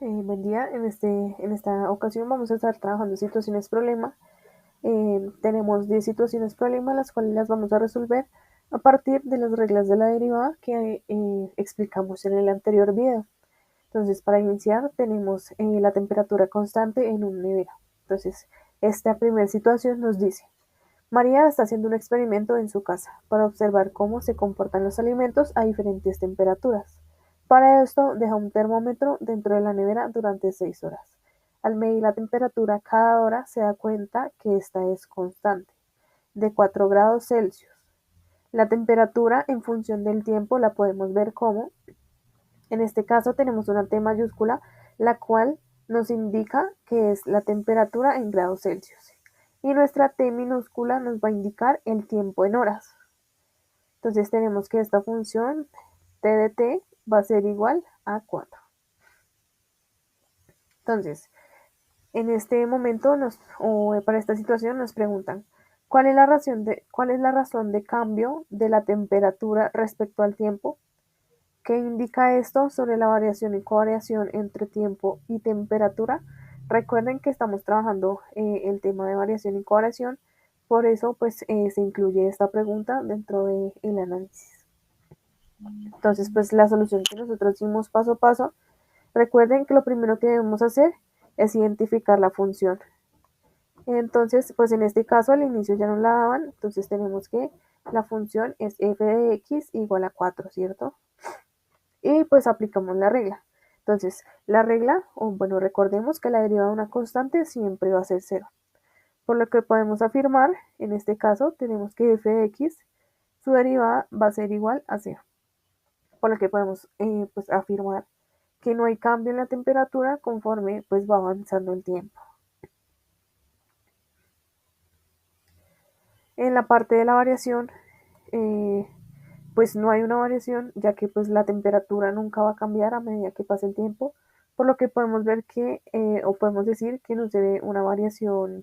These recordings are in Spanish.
Buen día. En esta ocasión vamos a estar trabajando situaciones problema. Tenemos 10 situaciones problema, las cuales las vamos a resolver a partir de las reglas de la derivada que explicamos en el anterior video. Entonces, para iniciar, tenemos la temperatura constante en una nevera. Entonces, esta primera situación nos dice: María está haciendo un experimento en su casa para observar cómo se comportan los alimentos a diferentes temperaturas. Para esto, deja un termómetro dentro de la nevera durante 6 horas. Al medir la temperatura cada hora, se da cuenta que esta es constante, de 4 grados Celsius. La temperatura en función del tiempo la podemos ver como, en este caso tenemos una T mayúscula, la cual nos indica que es la temperatura en grados Celsius. Y nuestra T minúscula nos va a indicar el tiempo en horas. Entonces tenemos que esta función T de T va a ser igual a 4. Entonces, en este momento para esta situación nos preguntan cuál es la razón de cambio de la temperatura respecto al tiempo. ¿Qué indica esto sobre la variación y covariación entre tiempo y temperatura? Recuerden que estamos trabajando el tema de variación y covariación, por eso pues se incluye esta pregunta dentro del análisis. Entonces, pues la solución que nosotros hicimos paso a paso, recuerden que lo primero que debemos hacer es identificar la función. Entonces, pues en este caso al inicio ya nos la daban, entonces tenemos que la función es f de x igual a 4, ¿cierto? Y pues aplicamos la regla. Entonces, la regla, o bueno, recordemos que la derivada de una constante siempre va a ser 0. Por lo que podemos afirmar, en este caso, tenemos que f de x, su derivada va a ser igual a 0. Por lo que podemos pues afirmar que no hay cambio en la temperatura conforme pues va avanzando el tiempo. En la parte de la variación, pues no hay una variación, ya que pues la temperatura nunca va a cambiar a medida que pase el tiempo, por lo que podemos ver que, o podemos decir que no se ve una variación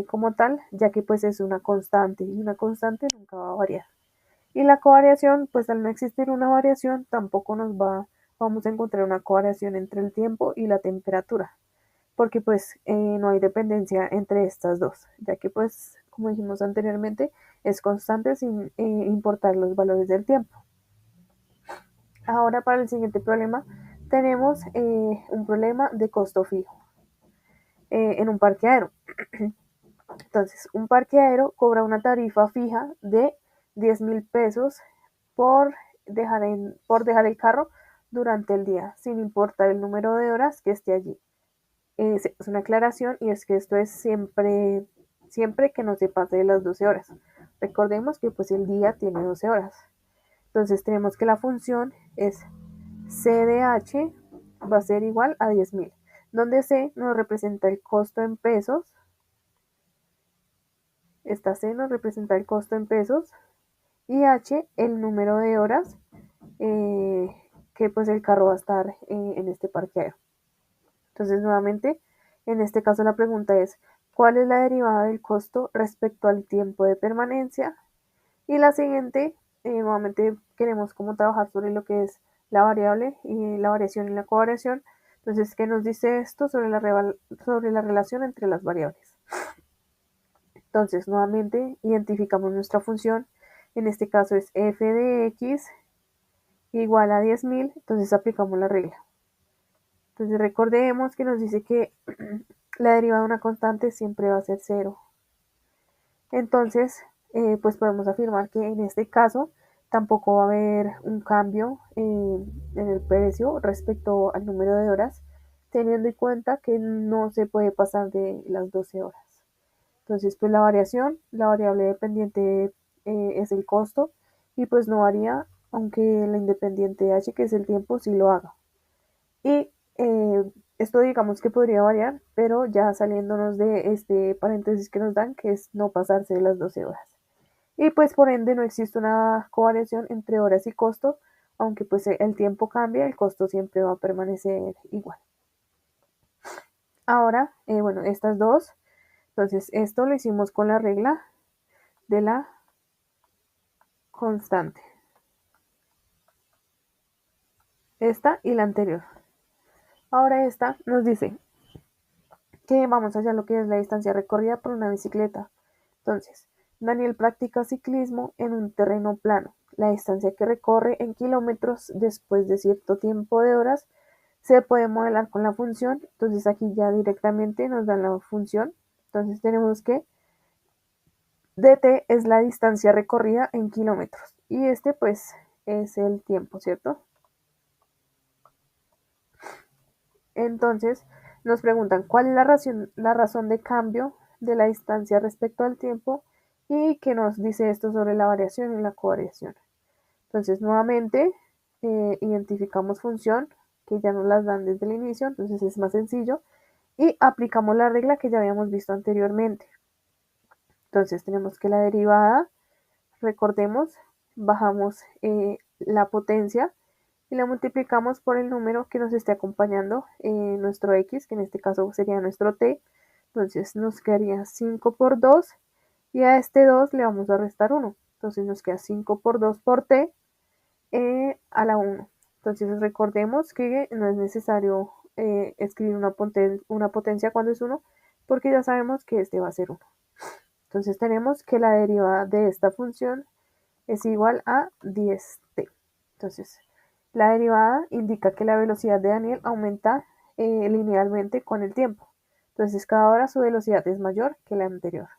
como tal, ya que pues es una constante, y una constante nunca va a variar. Y la covariación, pues al no existir una variación, tampoco vamos a encontrar una covariación entre el tiempo y la temperatura, porque pues no hay dependencia entre estas dos, ya que pues, como dijimos anteriormente, es constante sin importar los valores del tiempo. Ahora para el siguiente problema tenemos un problema de costo fijo en un parqueadero. Entonces, un parqueadero cobra una tarifa fija de 10,000 pesos por por dejar el carro durante el día, sin importar el número de horas que esté allí. Es una aclaración, y es que esto es siempre que no se pase de las 12 horas. Recordemos que pues el día tiene 12 horas. Entonces tenemos que la función es C de H va a ser igual a 10,000, donde C nos representa el costo en pesos. Esta C nos representa el costo en pesos y H el número de horas que pues el carro va a estar en este parqueadero. Entonces, nuevamente, en este caso la pregunta es: ¿cuál es la derivada del costo respecto al tiempo de permanencia? Y la siguiente, nuevamente queremos como trabajar sobre lo que es la variable y la variación y la covariación. Entonces, ¿qué nos dice esto sobre sobre la relación entre las variables? Entonces, nuevamente, identificamos nuestra función. En este caso es f de x igual a 10,000. Entonces, aplicamos la regla. Entonces recordemos que nos dice que la derivada de una constante siempre va a ser 0. Entonces, pues podemos afirmar que en este caso tampoco va a haber un cambio en el precio respecto al número de horas, teniendo en cuenta que no se puede pasar de las 12 horas. Entonces, pues la variable dependiente es el costo, y pues no varía, aunque la independiente h, que es el tiempo, sí lo haga. Y esto digamos que podría variar, pero ya saliéndonos de este paréntesis que nos dan, que es no pasarse de las 12 horas. Y pues por ende no existe una covariación entre horas y costo, aunque pues el tiempo cambia, el costo siempre va a permanecer igual. Ahora, bueno, estas dos, entonces esto lo hicimos con la regla de la constante. Esta y la anterior. Ahora esta nos dice que vamos a hallar lo que es la distancia recorrida por una bicicleta. Entonces, Daniel practica ciclismo en un terreno plano. La distancia que recorre en kilómetros después de cierto tiempo de horas se puede modelar con la función. Entonces aquí ya directamente nos dan la función. Entonces tenemos que dt es la distancia recorrida en kilómetros y este pues es el tiempo, ¿cierto? Entonces nos preguntan cuál es la razón de cambio de la distancia respecto al tiempo y qué nos dice esto sobre la variación y la covariación. Entonces nuevamente identificamos función que ya nos las dan desde el inicio, entonces es más sencillo y aplicamos la regla que ya habíamos visto anteriormente. Entonces tenemos que la derivada, recordemos, bajamos la potencia y la multiplicamos por el número que nos esté acompañando, nuestro x, que en este caso sería nuestro t. Entonces nos quedaría 5 por 2 y a este 2 le vamos a restar 1. Entonces nos queda 5 por 2 por t a la 1. Entonces recordemos que no es necesario escribir una potencia cuando es 1 porque ya sabemos que este va a ser 1. Entonces tenemos que la derivada de esta función es igual a 10t. Entonces, la derivada indica que la velocidad de Daniel aumenta linealmente con el tiempo. Entonces, cada hora su velocidad es mayor que la anterior.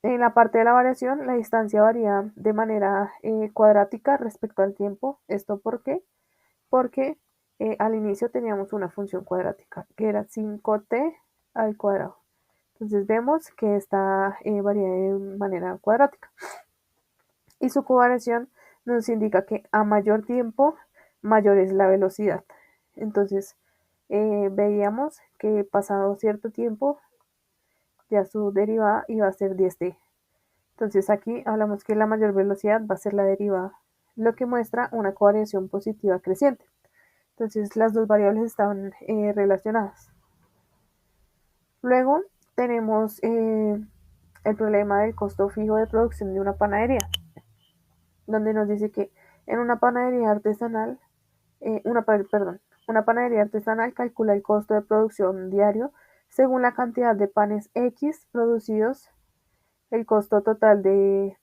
En la parte de la variación, la distancia varía de manera cuadrática respecto al tiempo. ¿Esto por qué? Porque al inicio teníamos una función cuadrática, que era 5t al cuadrado. Entonces vemos que esta varía de manera cuadrática. Y su covariación nos indica que a mayor tiempo, mayor es la velocidad. Entonces, veíamos que pasado cierto tiempo, ya su derivada iba a ser 10t. Entonces aquí hablamos que la mayor velocidad va a ser la derivada, lo que muestra una covariación positiva creciente. Entonces las dos variables están relacionadas. Luego tenemos el problema del costo fijo de producción de una panadería, donde nos dice que en una panadería artesanal, una panadería artesanal calcula el costo de producción diario según la cantidad de panes X producidos, el costo total de,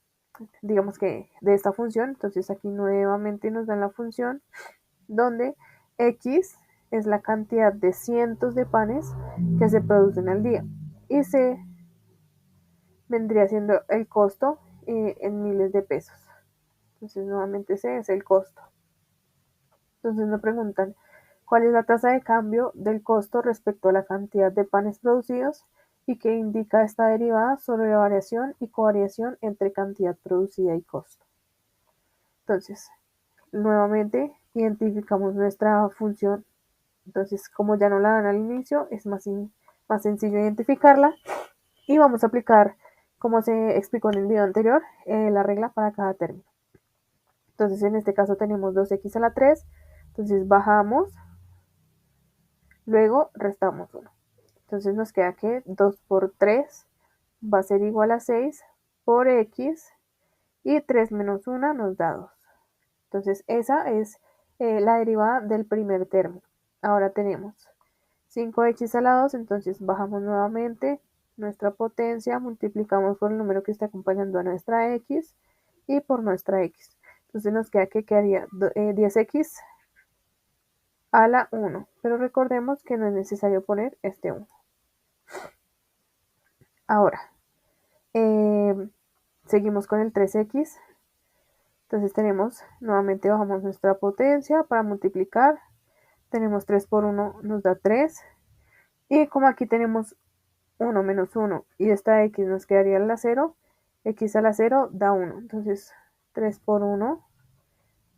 digamos que, de esta función. Entonces aquí nuevamente nos dan la función donde X es la cantidad de cientos de panes que se producen al día y C vendría siendo el costo en miles de pesos. Entonces nuevamente C es el costo. Entonces me preguntan, ¿cuál es la tasa de cambio del costo respecto a la cantidad de panes producidos y qué indica esta derivada sobre la variación y covariación entre cantidad producida y costo? Entonces, nuevamente identificamos nuestra función. Entonces, como ya no la dan al inicio, es más sencillo identificarla y vamos a aplicar, como se explicó en el video anterior, la regla para cada término. Entonces, en este caso tenemos 2x a la 3, entonces bajamos, luego restamos 1. Entonces nos queda que 2 por 3 va a ser igual a 6 por x y 3 menos 1 nos da 2. Entonces esa es la derivada del primer término. Ahora tenemos 5x a la 2, entonces bajamos nuevamente nuestra potencia, multiplicamos por el número que está acompañando a nuestra x y por nuestra x. Entonces nos queda que quedaría 10x a la 1, pero recordemos que no es necesario poner este 1. Ahora, seguimos con el 3x. Entonces tenemos, nuevamente bajamos nuestra potencia para multiplicar. Tenemos 3 por 1 nos da 3. Y como aquí tenemos 1 menos 1 y esta x nos quedaría a la 0, x a la 0 da 1. Entonces 3 por 1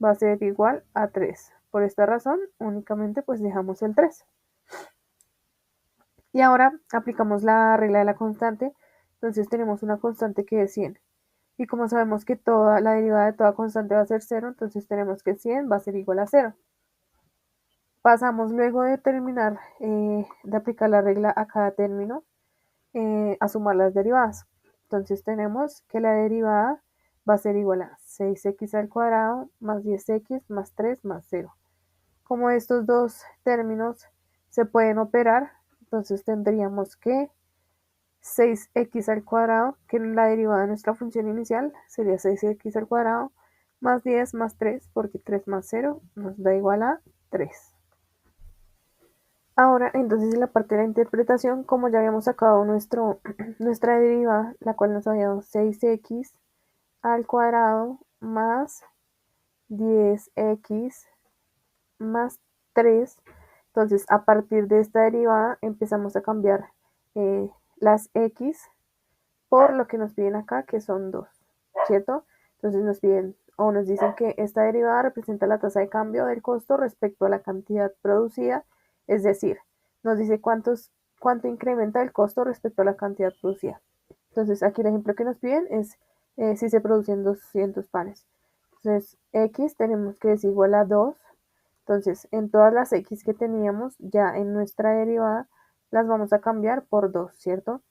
va a ser igual a 3. Por esta razón únicamente pues dejamos el 3. Y ahora aplicamos la regla de la constante. Entonces tenemos una constante que es 100. Y como sabemos que toda la derivada de toda constante va a ser 0, entonces tenemos que 100 va a ser igual a 0. Pasamos luego de terminar de aplicar la regla a cada término a sumar las derivadas. Entonces tenemos que la derivada va a ser igual a 6x al cuadrado más 10x más 3 más 0. Como estos dos términos se pueden operar. Entonces tendríamos que 6x al cuadrado, que la derivada de nuestra función inicial sería 6x al cuadrado, más 10 más 3, porque 3 más 0 nos da igual a 3. Ahora, entonces, en la parte de la interpretación, como ya habíamos sacado nuestra derivada, la cual nos había dado 6x al cuadrado más 10x más 3. Entonces, a partir de esta derivada, empezamos a cambiar las x por lo que nos piden acá, que son 2, ¿cierto? Entonces nos piden o nos dicen que esta derivada representa la tasa de cambio del costo respecto a la cantidad producida, es decir, nos dice cuánto incrementa el costo respecto a la cantidad producida. Entonces aquí el ejemplo que nos piden es si se producen 200 panes. Entonces x tenemos que es igual a 2. Entonces en todas las x que teníamos ya en nuestra derivada las vamos a cambiar por 2, ¿cierto?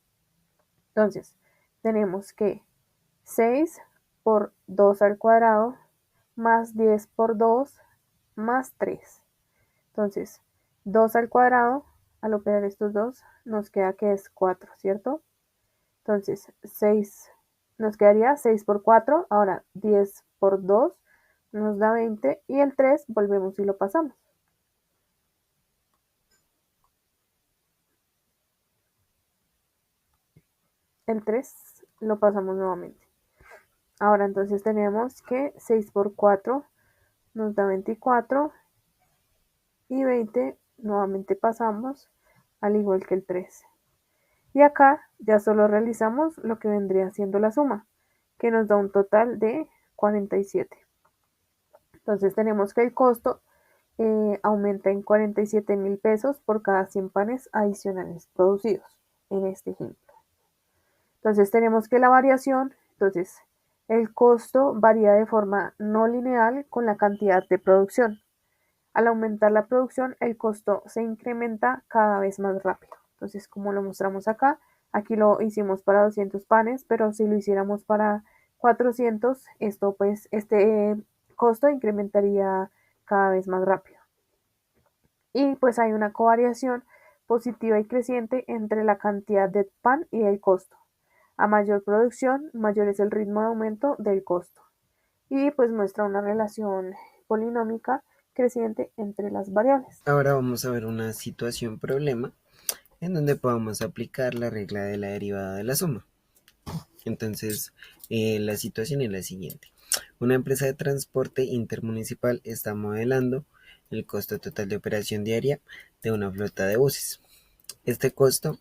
Entonces tenemos que 6 por 2 al cuadrado más 10 por 2 más 3. Entonces, 2 al cuadrado, al operar estos dos, nos queda que es 4, ¿cierto? Entonces, 6, nos quedaría 6 por 4, ahora 10 por 2 nos da 20 y el 3 volvemos y lo pasamos. El 3 lo pasamos nuevamente. Ahora entonces tenemos que 6 por 4 nos da 24 y 20 nuevamente pasamos al igual que el 3. Y acá ya solo realizamos lo que vendría siendo la suma, que nos da un total de 47. Entonces tenemos que el costo aumenta en 47.000 pesos por cada 100 panes adicionales producidos en este ejemplo. Entonces tenemos que la variación, entonces el costo varía de forma no lineal con la cantidad de producción. Al aumentar la producción, el costo se incrementa cada vez más rápido. Entonces, como lo mostramos acá, aquí lo hicimos para 200 panes, pero si lo hiciéramos para 400, este costo incrementaría cada vez más rápido. Y pues hay una covariación positiva y creciente entre la cantidad de pan y el costo. A mayor producción, mayor es el ritmo de aumento del costo. Y pues muestra una relación polinómica creciente entre las variables. Ahora vamos a ver una situación problema en donde podamos aplicar la regla de la derivada de la suma. Entonces, la situación es la siguiente. Una empresa de transporte intermunicipal está modelando el costo total de operación diaria de una flota de buses. Este costo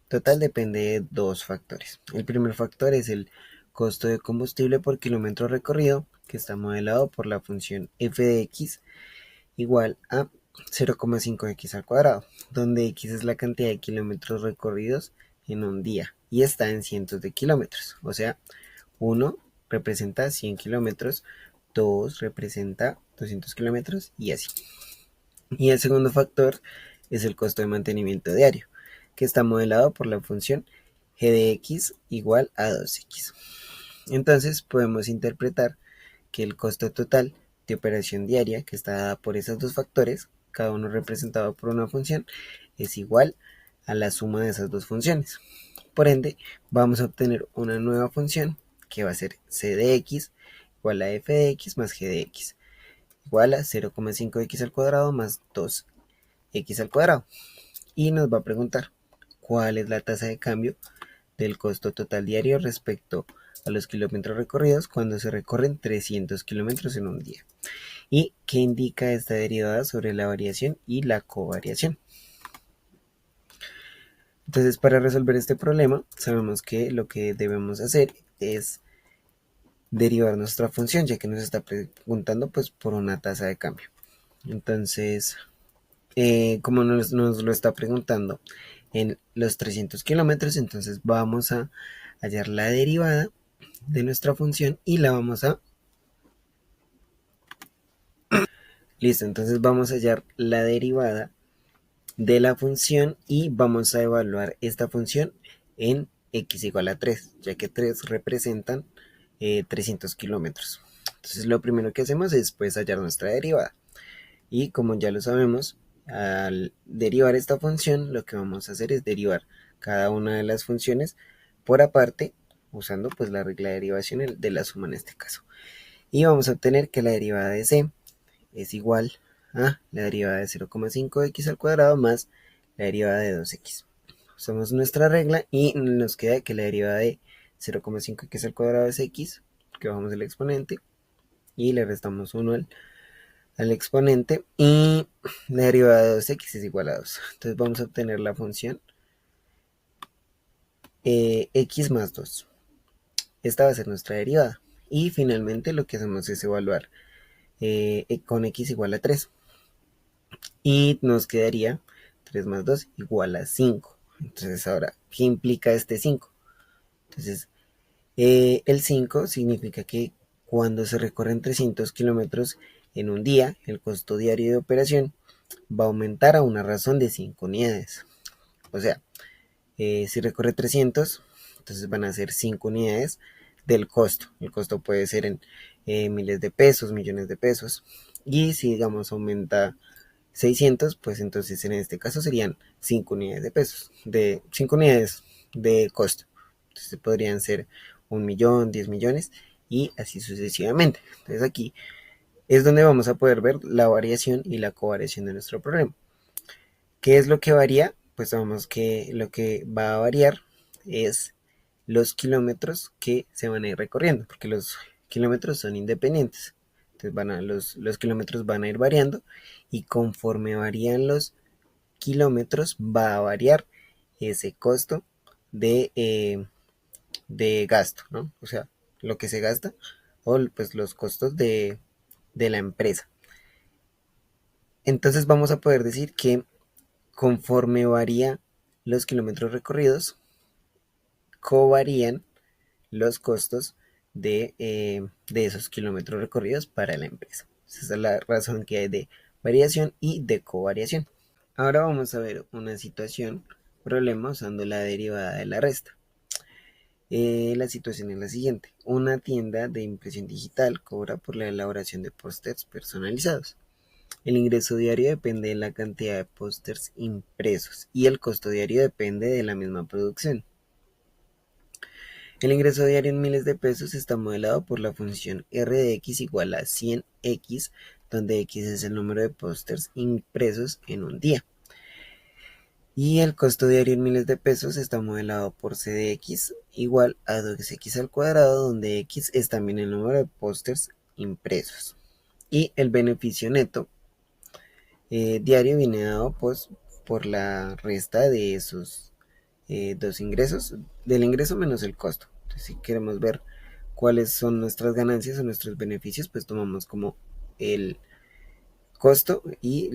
total depende de dos factores. El primer factor es el costo de combustible por kilómetro recorrido, que está modelado por la función f de x igual a 0,5x al cuadrado, donde x es la cantidad de kilómetros recorridos en un día y está en cientos de kilómetros. O sea, 1 representa 100 kilómetros, 2 representa 200 kilómetros y así. Y el segundo factor es el costo de mantenimiento diario, que está modelado por la función g de x igual a 2x. Entonces podemos interpretar que el costo total de operación diaria, que está dada por esos dos factores, cada uno representado por una función, es igual a la suma de esas dos funciones. Por ende, vamos a obtener una nueva función que va a ser c de x igual a f de x más g de x igual a 0,5x al cuadrado más 2x al cuadrado. Y nos va a preguntar cuál es la tasa de cambio del costo total diario respecto a los kilómetros recorridos cuando se recorren 300 kilómetros en un día. ¿Y qué indica esta derivada sobre la variación y la covariación? Entonces, para resolver este problema, sabemos que lo que debemos hacer es derivar nuestra función, ya que nos está preguntando pues por una tasa de cambio. Entonces, como nos lo está preguntando en los 300 kilómetros, entonces vamos a hallar la derivada de nuestra función y la vamos a... Listo, entonces vamos a hallar la derivada de la función y vamos a evaluar esta función en x igual a 3, ya que 3 representan 300 kilómetros. Entonces lo primero que hacemos es pues hallar nuestra derivada y como ya lo sabemos, al derivar esta función, lo que vamos a hacer es derivar cada una de las funciones por aparte, usando pues la regla de derivación de la suma en este caso. Y vamos a obtener que la derivada de c es igual a la derivada de 0,5x al cuadrado más la derivada de 2x. Usamos nuestra regla y nos queda que la derivada de 0,5x al cuadrado es x, que bajamos el exponente y le restamos 1 al exponente, y la derivada de 2x es igual a 2. Entonces vamos a obtener la función x más 2. Esta va a ser nuestra derivada. Y finalmente lo que hacemos es evaluar con x igual a 3. Y nos quedaría 3 más 2 igual a 5. Entonces ahora, ¿qué implica este 5? Entonces, el 5 significa que cuando se recorren 300 kilómetros en un día, el costo diario de operación va a aumentar a una razón de 5 unidades. O sea, si recorre 300, entonces van a ser 5 unidades del costo. El costo puede ser en miles de pesos, millones de pesos. Y si, digamos, aumenta 600, pues entonces en este caso serían 5 unidades de pesos, de 5 unidades de costo. Entonces podrían ser 1 millón, 10 millones y así sucesivamente. Entonces aquí es donde vamos a poder ver la variación y la covariación de nuestro problema. ¿Qué es lo que varía? Pues sabemos que lo que va a variar es los kilómetros que se van a ir recorriendo, porque los kilómetros son independientes. Entonces los kilómetros van a ir variando y conforme varían los kilómetros va a variar ese costo de gasto, ¿no? O sea, lo que se gasta o pues los costos de la empresa. Entonces vamos a poder decir que conforme varía los kilómetros recorridos, covarían los costos de esos kilómetros recorridos para la empresa. Esa es la razón que hay de variación y de covariación. Ahora vamos a ver una situación, problema usando la derivada de la resta. La situación es la siguiente. Una tienda de impresión digital cobra por la elaboración de pósters personalizados. El ingreso diario depende de la cantidad de pósters impresos y el costo diario depende de la misma producción. El ingreso diario en miles de pesos está modelado por la función r de x igual a 100x, donde x es el número de pósters impresos en un día. Y el costo diario en miles de pesos está modelado por c de x igual a 2x al cuadrado, donde x es también el número de pósters impresos. Y el beneficio neto diario viene dado pues, por la resta de esos dos ingresos, del ingreso menos el costo. Entonces, si queremos ver cuáles son nuestras ganancias o nuestros beneficios, pues tomamos como el costo y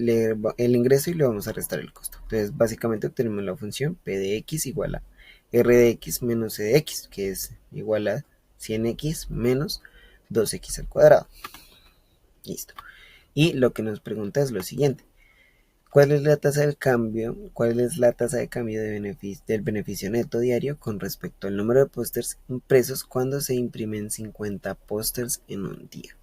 el ingreso y le vamos a restar el costo. Entonces, básicamente obtenemos la función p de x igual a r de x menos c de x, que es igual a 100x menos 2x al cuadrado. Listo. Y lo que nos pregunta es lo siguiente. ¿Cuál es la tasa del cambio? ¿Cuál es la tasa de cambio del beneficio neto diario con respecto al número de pósters impresos cuando se imprimen 50 pósters en un día?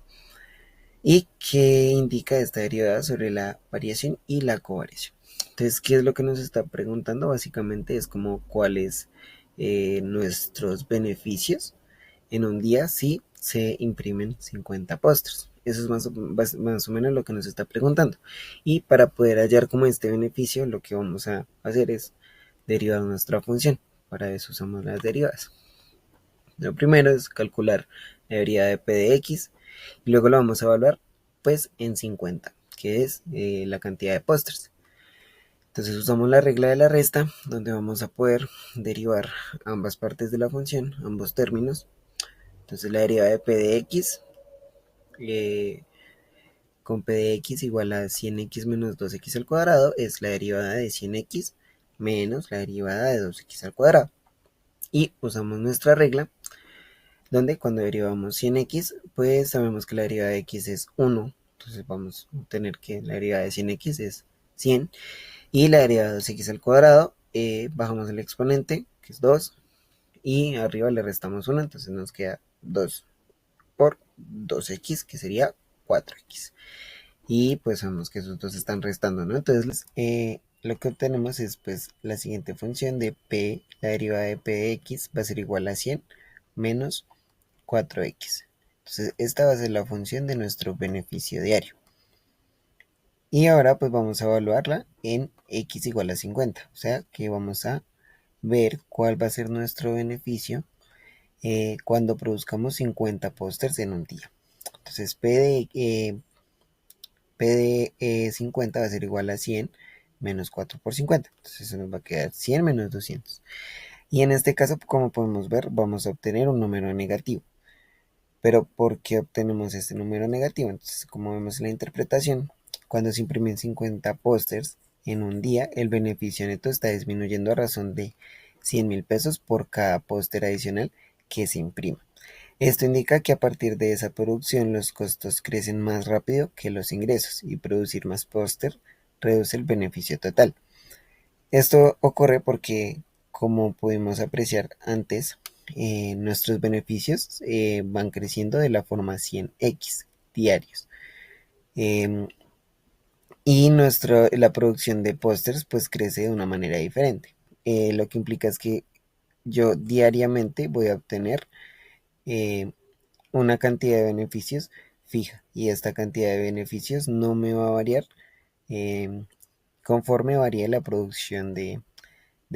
¿Y qué indica esta derivada sobre la variación y la covariación? Entonces, ¿qué es lo que nos está preguntando? Básicamente es como cuáles nuestros beneficios en un día si se imprimen 50 pósters. Eso es más o menos lo que nos está preguntando. Y para poder hallar como este beneficio, lo que vamos a hacer es derivar nuestra función. Para eso usamos las derivadas. Lo primero es calcular la derivada de p de x y luego lo vamos a evaluar pues en 50, que es la cantidad de pósters. Entonces usamos la regla de la resta, donde vamos a poder derivar ambas partes de la función, ambos términos. Entonces la derivada de p de x con p de x igual a 100x menos 2x al cuadrado es la derivada de 100x menos la derivada de 2x al cuadrado. Y usamos nuestra regla, donde cuando derivamos 100x, pues sabemos que la derivada de x es 1. Entonces vamos a obtener que la derivada de 100x es 100. Y la derivada de 2x al cuadrado, bajamos el exponente, que es 2. Y arriba le restamos 1, entonces nos queda 2 por 2x, que sería 4x. y pues vemos que esos dos se están restando, ¿no? Entonces, lo que obtenemos es pues la siguiente función de p, la derivada de p de x va a ser igual a 100 menos 4x. Entonces, esta va a ser la función de nuestro beneficio diario. Y ahora pues vamos a evaluarla en x igual a 50. O sea que vamos a ver cuál va a ser nuestro beneficio cuando produzcamos 50 pósters en un día. Entonces P de 50 va a ser igual a 100 menos 4 por 50. Entonces eso nos va a quedar 100 menos 200. Y en este caso, como podemos ver, vamos a obtener un número negativo. Pero ¿por qué obtenemos este número negativo? Entonces, como vemos en la interpretación, cuando se imprimen 50 pósters en un día, el beneficio neto está disminuyendo a razón de 100.000 pesos por cada póster adicional que se imprima. Esto indica que a partir de esa producción los costos crecen más rápido que los ingresos y producir más póster reduce el beneficio total. Esto ocurre porque, como pudimos apreciar antes, nuestros beneficios van creciendo de la forma 100x diarios. Em, y la producción de pósters pues crece de una manera diferente. Lo que implica es que yo diariamente voy a obtener eh, una cantidad de beneficios fija y esta cantidad de beneficios no me va a variar em, conforme varíe la producción de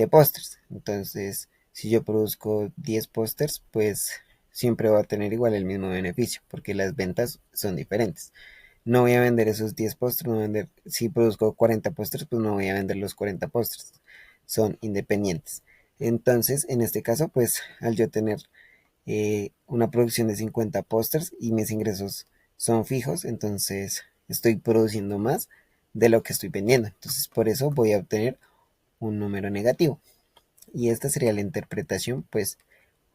pósters. Entonces, si yo produzco 10 pósters, pues siempre va a tener igual el mismo beneficio, porque las ventas son diferentes. No voy a vender esos 10 pósters, no voy a vender, si produzco 40 pósters, pues no voy a vender los 40 pósters. Son independientes. Entonces, en este caso, pues al yo tener una producción de 50 pósters y mis ingresos son fijos, entonces estoy produciendo más de lo que estoy vendiendo. Entonces, por eso voy a obtener un número negativo. Y esta sería la interpretación, pues,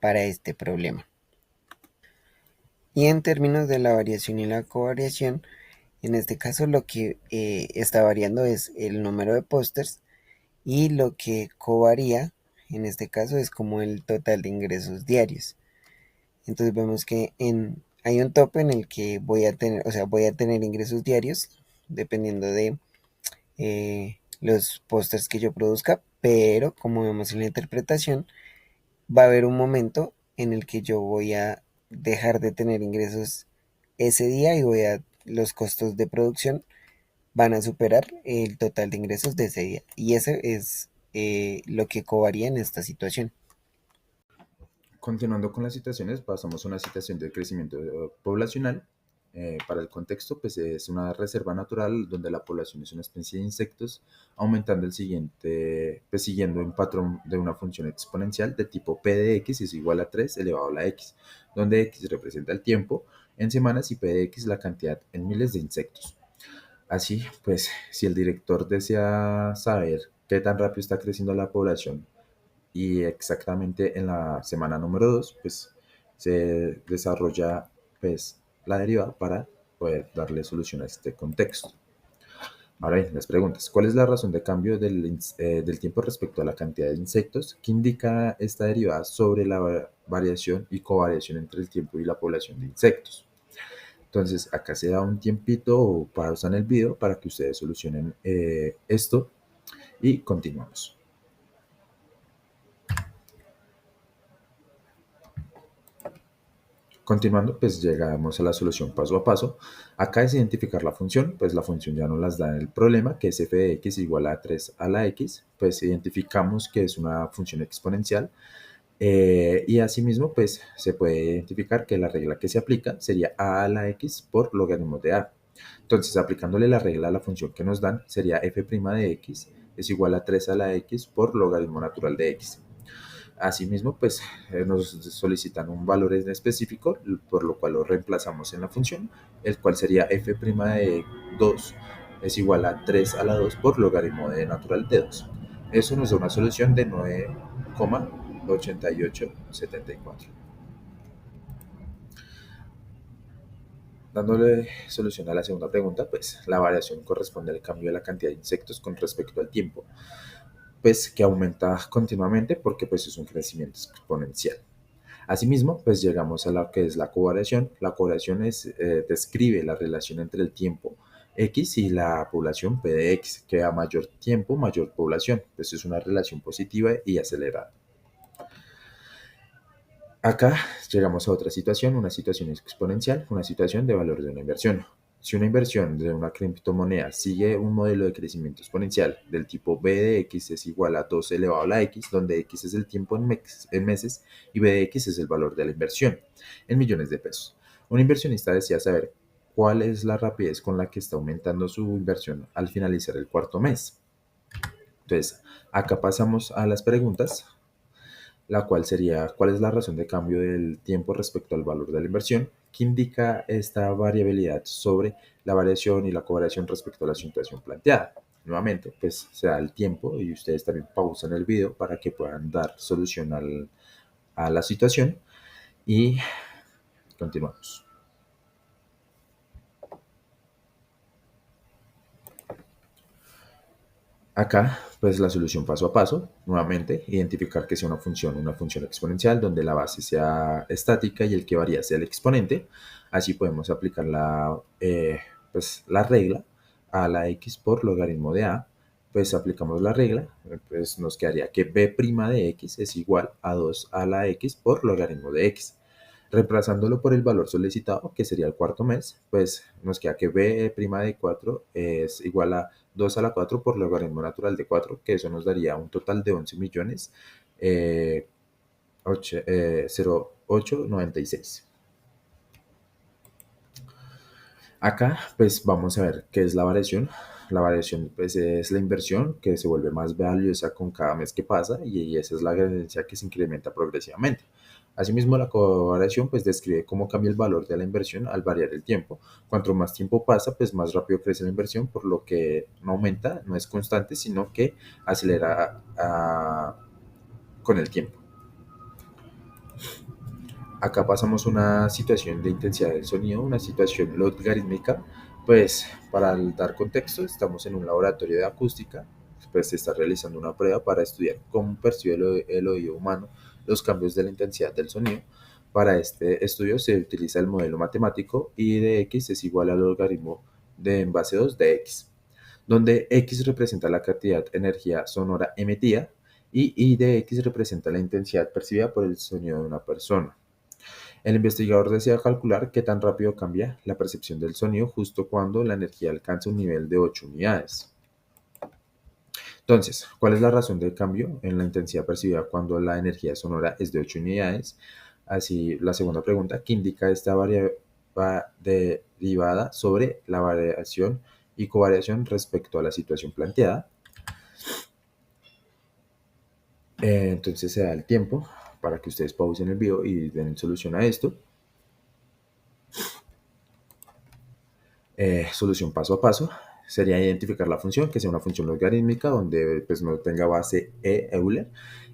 para este problema. Y en términos de la variación y la covariación, en este caso lo que está variando es el número de pósters y lo que covaría, en este caso, es como el total de ingresos diarios. Entonces vemos que hay un tope en el que voy a tener, o sea, voy a tener ingresos diarios dependiendo de los pósters que yo produzca, pero como vemos en la interpretación, va a haber un momento en el que yo voy a dejar de tener ingresos ese día y los costos de producción van a superar el total de ingresos de ese día. Y eso es lo que covaría en esta situación. Continuando con las situaciones, pasamos a una situación de crecimiento poblacional. Para el contexto, pues es una reserva natural donde la población es una especie de insectos, aumentando el siguiente, pues siguiendo un patrón de una función exponencial de tipo p de x es igual a 3 elevado a la x, donde x representa el tiempo en semanas y p de x la cantidad en miles de insectos. Así, pues, si el director desea saber qué tan rápido está creciendo la población y exactamente en la semana número 2 pues se desarrolla pues la deriva para poder darle solución a este contexto. Ahora bien, las preguntas. ¿Cuál es la razón de cambio del tiempo respecto a la cantidad de insectos? ¿Qué indica esta derivada sobre la variación y covariación entre el tiempo y la población de insectos? Entonces, acá se da un tiempito o pausa en el video para que ustedes solucionen esto y continuamos. Continuando, pues llegamos a la solución paso a paso. Acá es identificar la función, pues la función ya nos las da en el problema, que es f de x igual a 3 a la x, pues identificamos que es una función exponencial y asimismo, pues se puede identificar que la regla que se aplica sería a la x por logaritmo de a. Entonces, aplicándole la regla a la función que nos dan, sería f' de x es igual a 3 a la x por logaritmo natural de x. Asimismo, pues nos solicitan un valor en específico, por lo cual lo reemplazamos en la función, el cual sería f' de 2 es igual a 3 a la 2 por logaritmo de natural de 2. Eso nos da una solución de 9,8874. Dándole solución a la segunda pregunta, pues la variación corresponde al cambio de la cantidad de insectos con respecto al tiempo, pues que aumenta continuamente porque pues es un crecimiento exponencial. Asimismo, pues llegamos a lo que es la covariación. La covariación describe la relación entre el tiempo X y la población P de X, que a mayor tiempo, mayor población. Entonces es una relación positiva y acelerada. Acá llegamos a otra situación, una situación exponencial, una situación de valor de una inversión. Si una inversión de una criptomoneda sigue un modelo de crecimiento exponencial del tipo B de X es igual a 2 elevado a la X, donde X es el tiempo en meses y B de X es el valor de la inversión en millones de pesos. Un inversionista desea saber cuál es la rapidez con la que está aumentando su inversión al finalizar el cuarto mes. Entonces, acá pasamos a las preguntas, la cual sería cuál es la razón de cambio del tiempo respecto al valor de la inversión, que indica esta variabilidad sobre la variación y la covariación respecto a la situación planteada. Nuevamente, pues se da el tiempo y ustedes también pausan el video para que puedan dar solución a la situación y continuamos. Acá, pues la solución paso a paso, nuevamente, identificar que sea una función exponencial donde la base sea estática y el que varía sea el exponente. Así podemos aplicar pues, la regla a la x por logaritmo de a. Pues aplicamos la regla, pues nos quedaría que b' de x es igual a 2 a la x por logaritmo de x. Reemplazándolo por el valor solicitado, que sería el cuarto mes, pues nos queda que b' de 4 es igual a 2 a la 4 por logaritmo natural de 4, que eso nos daría un total de 11 millones 0896. Acá, pues vamos a ver qué es la variación. La variación, pues, es la inversión que se vuelve más valiosa con cada mes que pasa y esa es la ganancia que se incrementa progresivamente. Asimismo, la covariación, pues, describe cómo cambia el valor de la inversión al variar el tiempo. Cuanto más tiempo pasa, pues, más rápido crece la inversión, por lo que no aumenta, no es constante, sino que acelera con el tiempo. Acá pasamos una situación de intensidad del sonido, una situación logarítmica. Pues para dar contexto, estamos en un laboratorio de acústica, pues se está realizando una prueba para estudiar cómo percibe el oído humano los cambios de la intensidad del sonido. Para este estudio se utiliza el modelo matemático I de X es igual al logaritmo de en base 2 de X, donde X representa la cantidad de energía sonora emitida y I de X representa la intensidad percibida por el sonido de una persona. El investigador desea calcular qué tan rápido cambia la percepción del sonido justo cuando la energía alcanza un nivel de 8 unidades. Entonces, ¿cuál es la razón del cambio en la intensidad percibida cuando la energía sonora es de 8 unidades? Así, la segunda pregunta, ¿qué indica esta derivada sobre la variación y covariación respecto a la situación planteada? Entonces se da el tiempo para que ustedes pausen el video y den solución a esto. Solución paso a paso sería identificar la función, que sea una función logarítmica donde pues no tenga base Euler,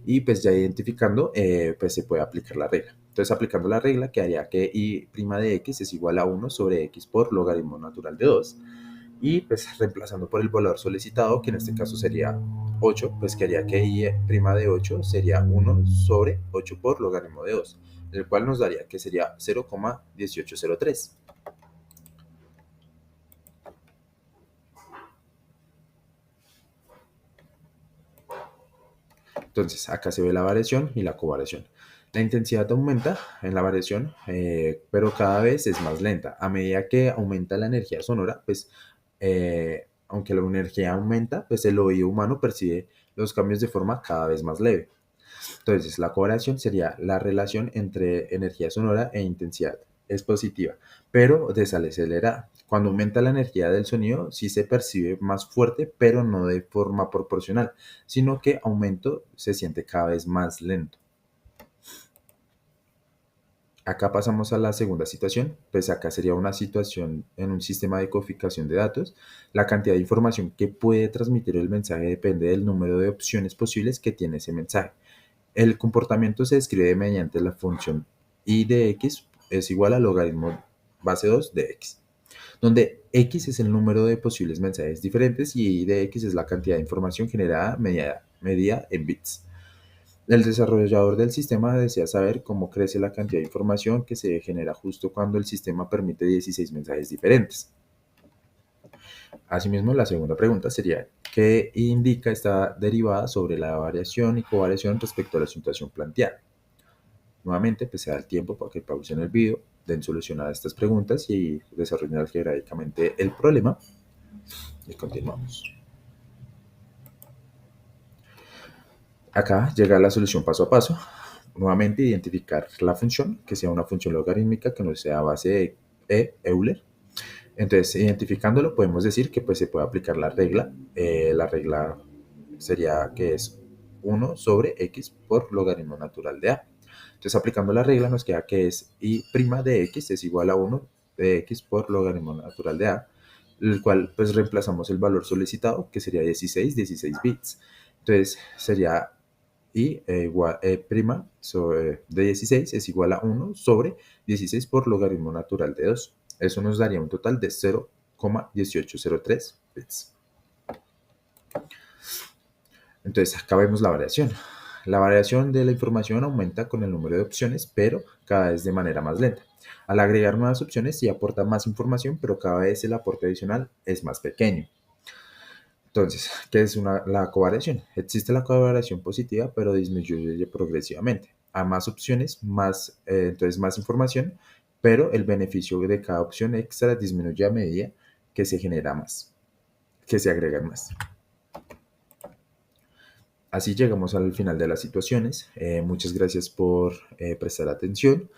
y pues ya identificando pues se puede aplicar la regla. Entonces aplicando la regla quedaría que y' de x es igual a 1 sobre x por logaritmo natural de 2, y pues reemplazando por el valor solicitado, que en este caso sería 8, pues quedaría que y' de 8 sería 1 sobre 8 por logaritmo de 2, el cual nos daría que sería 0,1803. Entonces, acá se ve la variación y la covariación. La intensidad aumenta en la variación, pero cada vez es más lenta. A medida que aumenta la energía sonora, pues, aunque la energía aumenta, pues el oído humano percibe los cambios de forma cada vez más leve. Entonces, la covariación sería la relación entre energía sonora e intensidad. Es positiva, pero desacelera. Cuando aumenta la energía del sonido, sí se percibe más fuerte, pero no de forma proporcional, sino que aumento se siente cada vez más lento. Acá pasamos a la segunda situación, pues acá sería una situación en un sistema de codificación de datos. La cantidad de información que puede transmitir el mensaje depende del número de opciones posibles que tiene ese mensaje. El comportamiento se describe mediante la función I de x es igual al logaritmo base 2 de x, donde x es el número de posibles mensajes diferentes y I de x es la cantidad de información generada medida en bits. El desarrollador del sistema desea saber cómo crece la cantidad de información que se genera justo cuando el sistema permite 16 mensajes diferentes. Asimismo, la segunda pregunta sería, ¿qué indica esta derivada sobre la variación y covariación respecto a la situación planteada? Nuevamente, pues se da el tiempo para que pausen el video, den solución a estas preguntas y desarrollen algebraicamente el problema. Y continuamos. Acá llega la solución paso a paso. Nuevamente, identificar la función, que sea una función logarítmica que no sea base de Euler. Entonces, identificándolo, podemos decir que pues, se puede aplicar la regla. La regla sería que es 1 sobre x por logaritmo natural de a. Entonces, aplicando la regla, nos queda que es y' de x es igual a 1 de x por logaritmo natural de a, el cual pues reemplazamos el valor solicitado, que sería 16 bits. Entonces, sería prima de 16 es igual a 1 sobre 16 por logaritmo natural de 2. Eso nos daría un total de 0,1803 bits. Entonces, acá vemos la variación. La variación de la información aumenta con el número de opciones, pero cada vez de manera más lenta. Al agregar nuevas opciones, sí aporta más información, pero cada vez el aporte adicional es más pequeño. Entonces, ¿qué es la covariación? Existe la covariación positiva, pero disminuye progresivamente. A más opciones, entonces más información, pero el beneficio de cada opción extra disminuye a medida que se genera más, que se agregan más. Así llegamos al final de las situaciones. Muchas gracias por prestar atención.